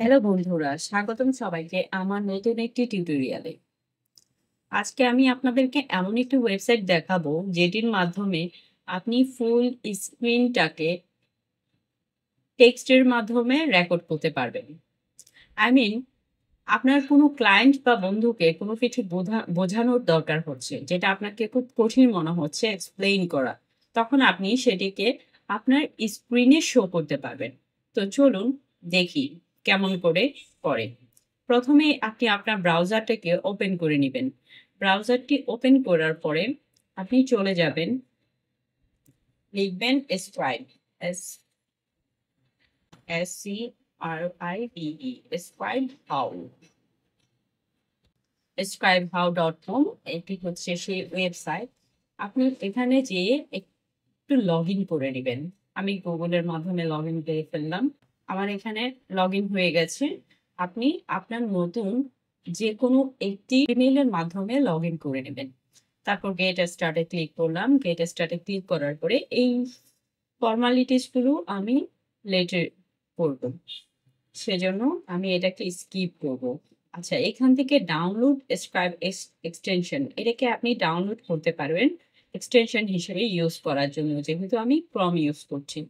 Hello বন্ধুরা, স্বাগতম সবাইকে আমার নতুন একটি টিউটোরিয়ালে। আজকে আমি আপনাদেরকে এমন একটি ওয়েবসাইট দেখাবো যেটির মাধ্যমে আপনি ফুল স্ক্রিনটাকে টেক্সটের মাধ্যমে রেকর্ড করতে পারবেন। আই মিন আপনার কোনো ক্লায়েন্ট বা বন্ধুকে কোনো কিছু বোঝানোর দরকার হচ্ছে, যেটা আপনাকে খুব কঠিন মনে হচ্ছে এক্সপ্লেইন করা। তখন আপনি সেটিকে আপনার স্ক্রিনে শো করতে পারবেন। তো চলুন দেখি কেমন করে। প্রথমে আপনি আপনার ব্রাউজারটাকে ওপেন করে নিবেন। ব্রাউজারটি ওপেন করার পরে আপনি চলে যাবেন, লিখবেন scribe, S S C R I D E, scribe how, scribehow.com। এটি হচ্ছে সেই ওয়েবসাইট। আপনি এখানে যেয়ে একটু লগ ইন করে নেবেন। আমি গুগলের মাধ্যমে লগ ইন করে ফেললাম। আমার এখানে লগ ইন হয়ে গেছে। আপনি আপনার নতুন যে কোনো একটি ইমেইলের মাধ্যমে লগ ইন করে নেবেন। তারপর গেট স্টার্টে ক্লিক করলাম। গেট স্টার্টে ক্লিক করার পরে এই ফর্মালিটিস গুলো আমি লেটে করব, সেজন্য আমি এটাকে স্কিপ করব। আচ্ছা, এখান থেকে ডাউনলোড স্ক্রাইব এক্সটেনশন, এটাকে আপনি ডাউনলোড করতে পারবেন এক্সটেনশন হিসেবে ইউজ করার জন্য, যেহেতু আমি ক্রম ইউজ করছি।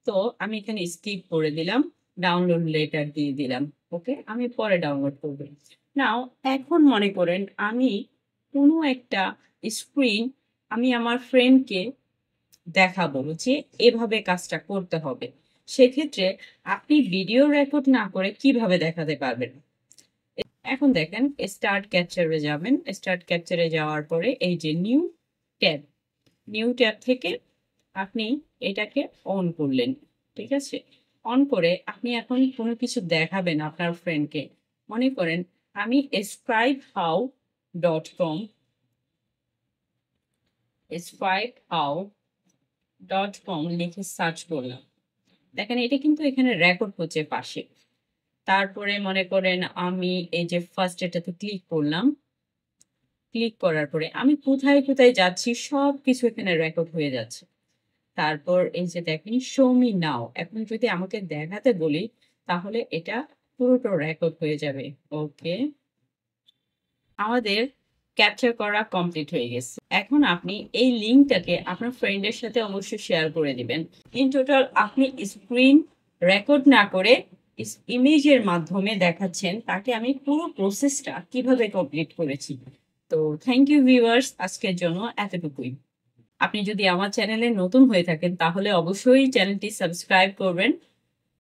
তো আমি এখানে স্কিপ করে দিলাম, ডাউনলোড লেটার দিয়ে দিলাম। ওকে, আমি পরে ডাউনলোড করব। নাও এখন মনে করেন আমি কোনো একটা স্ক্রিন আমি আমার ফ্রেন্ডকে দেখাবো যে এভাবে কাজটা করতে হবে। সেক্ষেত্রে আপনি ভিডিও রেকর্ড না করে কিভাবে দেখাতে পারবেন? এখন দেখেন, স্টার্ট ক্যাপচারে যাবেন। স্টার্ট ক্যাপচারে যাওয়ার পরে এই যে ট্যাব নিউ ট্যাব থেকে আপনি এটাকে অন করলেন। ঠিক আছে, অন করে আপনি এখন কোনো কিছু দেখাবেন আপনার ফ্রেন্ডকে। মনে করেন আমি scribehow.com scribehow.com লিখে সার্চ করলাম। দেখেন এটা কিন্তু এখানে রেকর্ড হচ্ছে পাশে। তারপরে মনে করেন আমি এই যে ফার্স্ট এটাতে ক্লিক করলাম। ক্লিক করার পরে আমি কোথায় কোথায় যাচ্ছি সবকিছু এখানে রেকর্ড হয়ে যাচ্ছে। তারপর এই যে দেখেন শো মি নাও, এখন যদি আমাকে দেখাতে বলি তাহলে এটা পুরোটা রেকর্ড হয়ে যাবে। ওকে, আমাদের ক্যাপচার করা কমপ্লিট হয়ে গেছে। এখন আপনি এই লিঙ্কটাকে আপনার ফ্রেন্ডের সাথে অবশ্যই শেয়ার করে দিবেন। ইন টোটাল আপনি স্ক্রিন রেকর্ড না করে ইমেজের মাধ্যমে দেখাচ্ছেন তাকে আমি পুরো প্রসেসটা কিভাবে কমপ্লিট করেছি। তো থ্যাংক ইউ ভিউয়ার্স, আজকের জন্য এতটুকুই। আপনি যদি আমার চ্যানেলে নতুন হয়ে থাকেন তাহলে অবশ্যই চ্যানেলটি সাবস্ক্রাইব করবেন